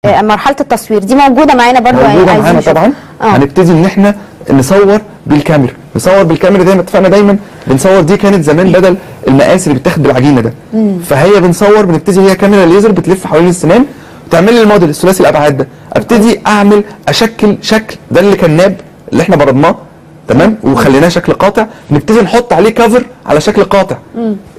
مرحله التصوير دي موجوده معانا برضو؟ موجوده معانا طبعا. هنبتدي ان احنا نصور بالكاميرا. زي ما اتفقنا دايما بنصور. دي كانت زمان بدل المقاس اللي بيتاخد بالعجينه ده، فهي بنبتدي هي كاميرا ليزر بتلف حوالين السنان وتعمل لي الموديل الثلاثي الابعاد ده. ابتدي اعمل اشكل شكل ده اللي كان ناب اللي احنا بردناه تمام وخليناه شكل قاطع. نبتدي نحط عليه كفر على شكل قاطع.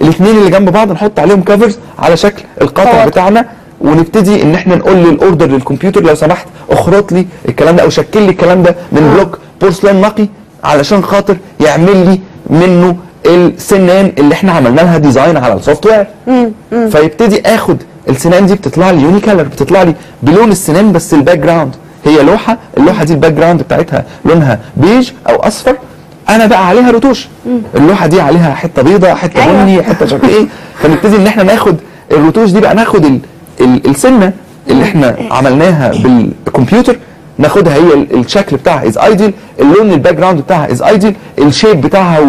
الاثنين اللي جنب بعض نحط عليهم كفرز على شكل القاطع بتاعنا، ونبتدي ان احنا نقول للاوردر للكمبيوتر لو سمحت اخرط لي الكلام ده او شكل لي الكلام ده من بلوك بورسلان نقي علشان خاطر يعمل لي منه السنان اللي احنا عملنا لها ديزاين على السوفت وير. فيبتدي اخد السنان دي بتطلع لي يوني كلر، بتطلع لي بلون السنان بس الباك جراوند هي اللوحه دي الباك جراوند بتاعتها لونها بيج او اصفر، انا بقى عليها رتوش. اللوحه دي عليها حته بيضاء حته بني حته مش عارف ايه. فنبتدي ان احنا ناخد الرتوش دي بقى، ناخد السنه اللي احنا عملناها بالكمبيوتر ناخدها هي الشكل بتاعها از ايديال، اللون الباك جراوند بتاعها از ايديال، الشيب بتاعها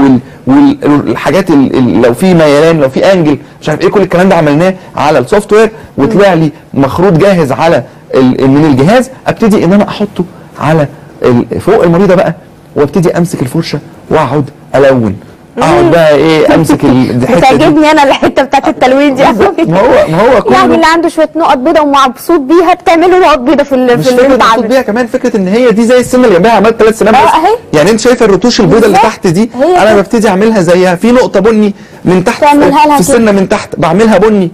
والحاجات لو في ميلان لو في انجل مش عارف ايه، كل الكلام ده عملناه على السوفت وير وطلع لي مخروط جاهز على من الجهاز. ابتدي ان انا احطه على فوق المريضه بقى، وابتدي امسك الفرشه واقعد الون. اقعد بقى ايه امسك الحته دي. بتعجبني انا الحته بتاعت التلوين دي. ما هو كله يعني اللي عنده شويه نقط بيضاء ومبسوط بيها بتعمل له نقط بيضاء في مش فكره مبسوط بيها، كمان فكره ان هي دي زي السنه اللي جنبها عملت 3 سنان بس. يعني انت شايفه الرتوش البيضاء اللي تحت دي انا ببتدي اعملها زيها. في نقطه بني من تحت في السنه من تحت بعملها بني،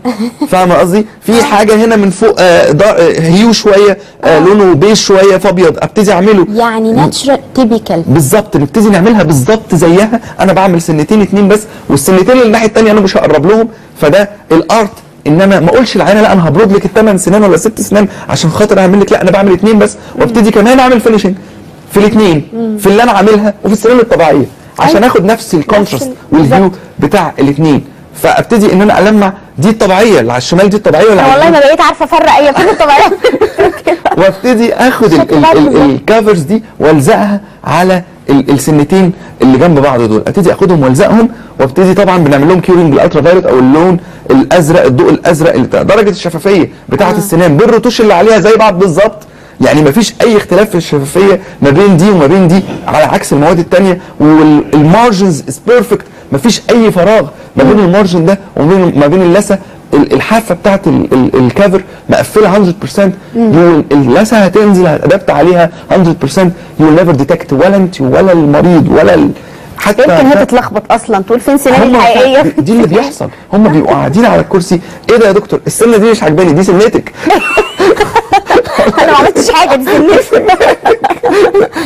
فاهمه قصدي؟ في حاجه هنا من فوق هيو شويه لونه بيج شويه فابيض ابتدي اعمله يعني ناتشرال تيبيكال بالظبط. نبتدي نعملها بالظبط زيها. انا بعمل سنتين 2 بس، والسنتين اللي الناحيه الثانيه انا مش هقرب لهم. فده الارت ان انا ما اقولش العينه لا انا هبرد لك ال8 سنان ولا 6 سنان عشان خاطر اعمل لك، لا انا بعمل 2 بس، وابتدي كمان اعمل فينيشنج في الاثنين في اللي انا عاملها وفي السنان الطبيعيه عشان اخد نفس الكونتراست والفيو بتاع الاثنين. فابتدي ان انا المع دي الطبيعيه اللي على الشمال دي الطبيعيه ولا والله ما بقيت عارفه افرق ايه فين الطبيعيه. وابتدي اخد الكافرز دي والزقها على السنتين اللي جنب بعض دول. ابتدي اخدهم والزقهم، وابتدي طبعا بنعمل لهم كيورنج بالالترا فايولت او اللون الازرق الضوء الازرق اللي درجه الشفافيه بتاعه السنان بالرتوش اللي عليها زي بعض بالظبط. يعني مفيش اي اختلاف في الشفافيه ما بين دي وما بين دي على عكس المواد الثانيه. والمارجنز از بيرفكت، مفيش اي فراغ ما بين المارجن ده وما بين اللثه. الحافه بتاعت الكافر مقفله 100%. اللثه هتنزل هتادبت عليها 100%. يو نيفر ديتكت ولا انت ولا المريض ولا حتى يمكن هي تتلخبط اصلا تقول فين سناني الحقيقيه. دي اللي بيحصل. هم بيبقوا قاعدين على الكرسي ايه ده يا دكتور السنه دي مش عجباني دي سنتك. انا ما عملتش حاجه دي سنتي.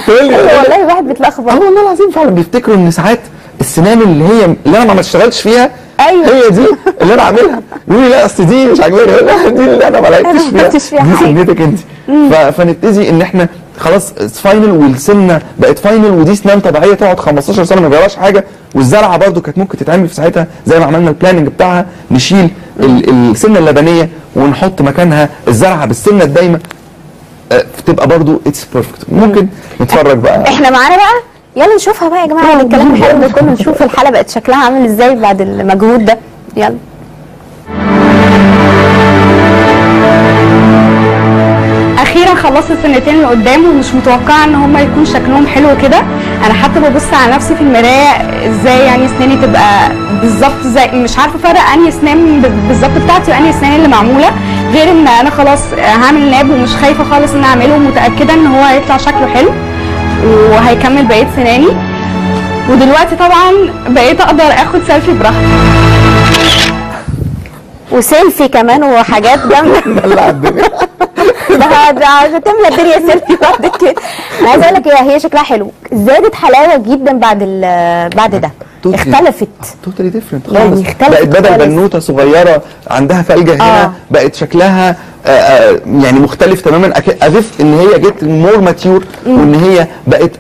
والله الواحد بيتلخبط. والله العظيم فعلا بيفتكروا ان ساعات السنان اللي انا ما اشتغلتش فيها هي دي اللي انا عاملها. يقول لي لا اصل دي مش عاجباني، دي اللي انا ما لعبتش فيها دي سنتك انت. فنبتدي ان احنا خلاص فاينل والسنه بقت فاينل ودي سنان طبيعيه تقعد 15 سنه ما بيجراش حاجه. والزرعه برده كانت ممكن تتعمل في ساعتها زي ما عملنا البلاننج بتاعها، نشيل السنه اللبنيه ونحط مكانها الزرعه بالسنه الدايمه تبقى برده اتس بيرفكت. ممكن نتفرج بقى احنا معانا بقى يلا نشوفها بقى يا جماعه بعد الكلام الحلو ده كله. نشوف الحلقه بقت شكلها عامل ازاي بعد المجهود ده. يلا اخيرا خلصت السنتين اللي قدام ومش متوقعه ان هم يكون شكلهم حلو كده. انا حتى ببص على نفسي في المرايه ازاي يعني اسناني تبقى بالظبط زي مش عارفه افرق انهي اسنان بالظبط بتاعتي وانهي اسنان اللي معموله، غير ان انا خلاص هعمل ناب ومش خايفه خالص ان اعمله ومتاكده ان هو هيطلع شكله حلو وهيكمل بقيه سناني. ودلوقتي طبعا بقيت اقدر اخد سيلفي براحتي وسيلفي كمان وحاجات جامده. ده تملى الدنيا سيلفي بعد كده. انا عايزه اقول لك هي شكلها حلو، زادت حلاوه جدا بعد ده. اختلفت توتالي ديفرنت يعني خالص. بقت بدل بنوته صغيره عندها فلجه هنا بقت شكلها يعني مختلف تماما. اضيف ان هي جت مور ماتيور وان هي بقت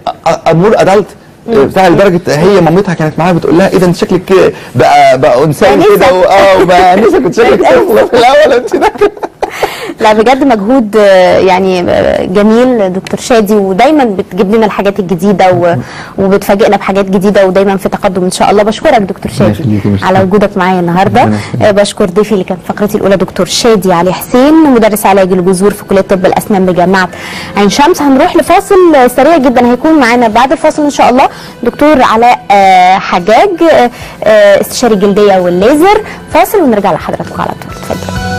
مور ادلت بتاع لدرجه هي مامتها كانت معاها بتقول لها ايه ده انت شكلك كده بقى انسان كده وبقى نفسك كنت شكلك طفله في الاول انت ده. لا بجد مجهود يعني جميل دكتور شادي، ودايما بتجيب لنا الحاجات الجديده وبتفاجئنا بحاجات جديده، ودايما في تقدم ان شاء الله. بشكرك دكتور شادي على وجودك معايا النهارده. بشكر ضيفي اللي كان في فقرتي الاولى دكتور شادي علي حسين، مدرس علاج الجذور في كليه طب الاسنان بجامعه عين شمس. هنروح لفاصل سريع جدا، هيكون معانا بعد الفاصل ان شاء الله دكتور علاء حجاج استشاري الجلديه والليزر. فاصل ونرجع لحضراتكم على طول، اتفضل.